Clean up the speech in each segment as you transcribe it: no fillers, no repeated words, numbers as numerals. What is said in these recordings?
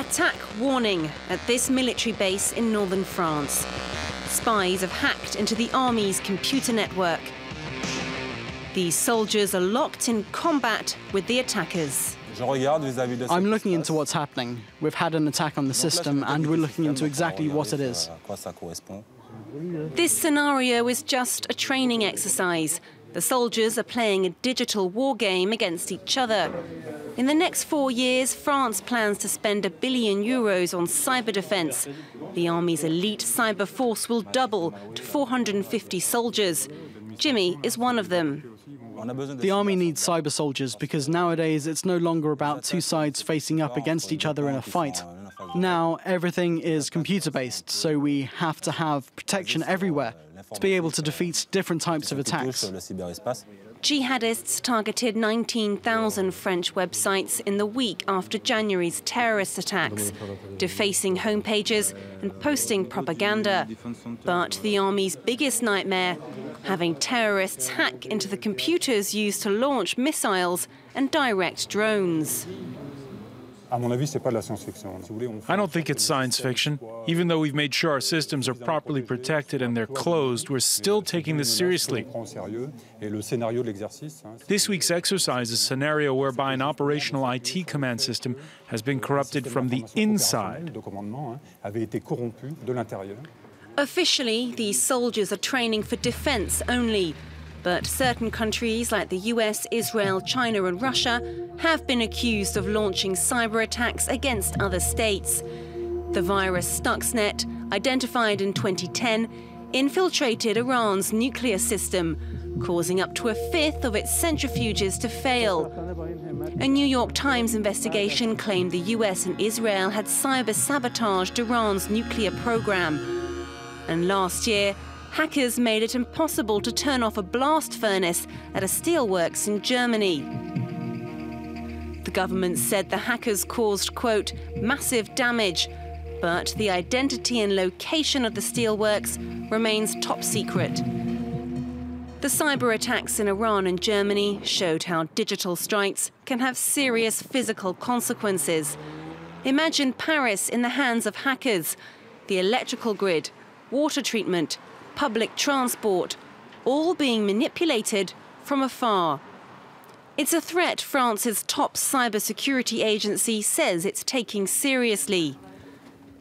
Attack warning at this military base in northern France. Spies have hacked into the army's computer network. These soldiers are locked in combat with the attackers. I'm looking into what's happening. We've had an attack on the system and we're looking into exactly what it is. This scenario is just a training exercise. The soldiers are playing a digital war game against each other. In the next 4 years, France plans to spend €1 billion on cyber defence. The army's elite cyber force will double to 450 soldiers. Jimmy is one of them. The army needs cyber soldiers because nowadays it's no longer about two sides facing up against each other in a fight. Now everything is computer-based, so we have to have protection everywhere to be able to defeat different types of attacks. Jihadists targeted 19,000 French websites in the week after January's terrorist attacks, defacing homepages and posting propaganda. But the army's biggest nightmare, having terrorists hack into the computers used to launch missiles and direct drones. I don't think it's science fiction. Even though we've made sure our systems are properly protected and they're closed, we're still taking this seriously. This week's exercise is a scenario whereby an operational IT command system has been corrupted from the inside. Officially, these soldiers are training for defense only. But certain countries like the US, Israel, China and Russia have been accused of launching cyber attacks against other states. The virus Stuxnet, identified in 2010, infiltrated Iran's nuclear system, causing up to 1/5 of its centrifuges to fail. A New York Times investigation claimed the US and Israel had cyber-sabotaged Iran's nuclear program. And last year, hackers made it impossible to turn off a blast furnace at a steelworks in Germany. The government said the hackers caused, quote, massive damage, but the identity and location of the steelworks remains top secret. The cyber attacks in Iran and Germany showed how digital strikes can have serious physical consequences. Imagine Paris in the hands of hackers, the electrical grid, water treatment, public transport, all being manipulated from afar. It's a threat France's top cybersecurity agency says it's taking seriously.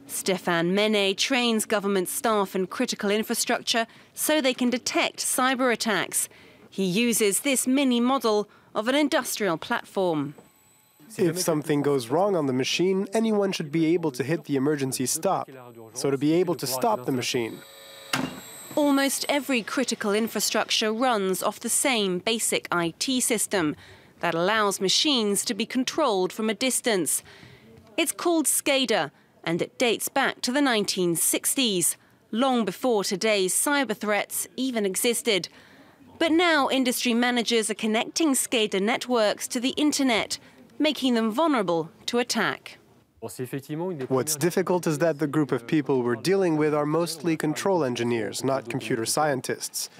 Stéphane Menet trains government staff in critical infrastructure so they can detect cyber attacks. He uses this mini model of an industrial platform. If something goes wrong on the machine, anyone should be able to hit the emergency stop, so to be able to stop the machine. Almost every critical infrastructure runs off the same basic IT system that allows machines to be controlled from a distance. It's called SCADA, and it dates back to the 1960s, long before today's cyber threats even existed. But now industry managers are connecting SCADA networks to the internet, making them vulnerable to attack. What's difficult is that the group of people we're dealing with are mostly control engineers, not computer scientists.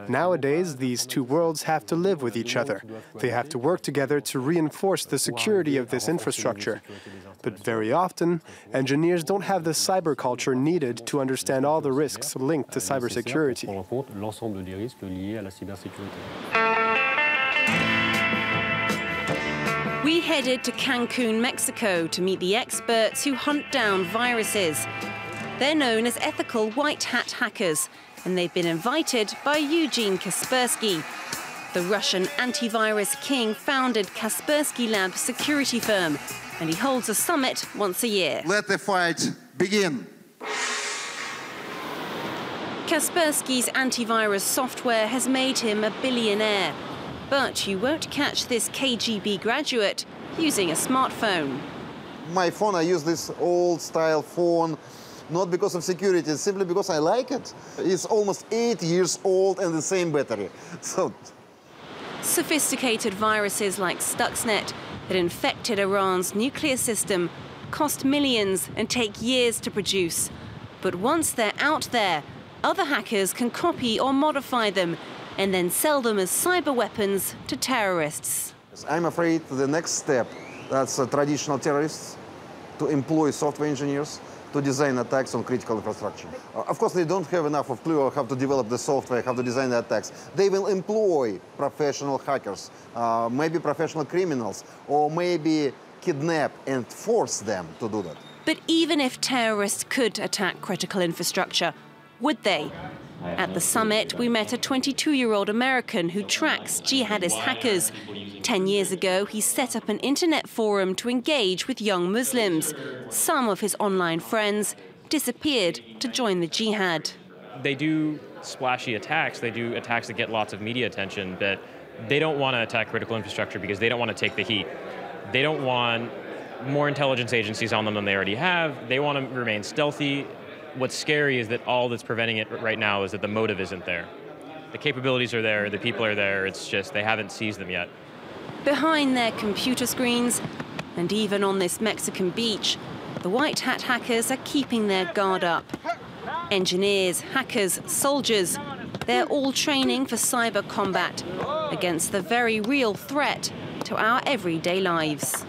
Nowadays, these two worlds have to live with each other. They have to work together to reinforce the security of this infrastructure. But very often, engineers don't have the cyber culture needed to understand all the risks linked to cybersecurity. We headed to Cancun, Mexico to meet the experts who hunt down viruses. They're known as ethical white hat hackers, and they've been invited by Eugene Kaspersky. The Russian antivirus king founded Kaspersky Labs security firm, and he holds a summit once a year. Let the fight begin. Kaspersky's antivirus software has made him a billionaire. But you won't catch this KGB graduate using a smartphone. My phone, I use this old-style phone, not because of security, simply because I like it. It's almost 8 years old and the same battery. Sophisticated viruses like Stuxnet that infected Iran's nuclear system cost millions and take years to produce. But once they're out there, other hackers can copy or modify them and then sell them as cyber weapons to terrorists. I'm afraid the next step, that's traditional terrorists, to employ software engineers to design attacks on critical infrastructure. Of course, they don't have enough of clue how to develop the software, how to design the attacks. They will employ professional hackers, maybe professional criminals, or maybe kidnap and force them to do that. But even if terrorists could attack critical infrastructure, would they? At the summit, we met a 22-year-old American who tracks jihadist hackers. 10 years ago, he set up an internet forum to engage with young Muslims. Some of his online friends disappeared to join the jihad. They do splashy attacks. They do attacks that get lots of media attention, but they don't want to attack critical infrastructure because they don't want to take the heat. They don't want more intelligence agencies on them than they already have. They want to remain stealthy. What's scary is that all that's preventing it right now is that the motive isn't there. The capabilities are there, the people are there, it's just they haven't seized them yet. Behind their computer screens, and even on this Mexican beach, the white hat hackers are keeping their guard up. Engineers, hackers, soldiers, they're all training for cyber combat against the very real threat to our everyday lives.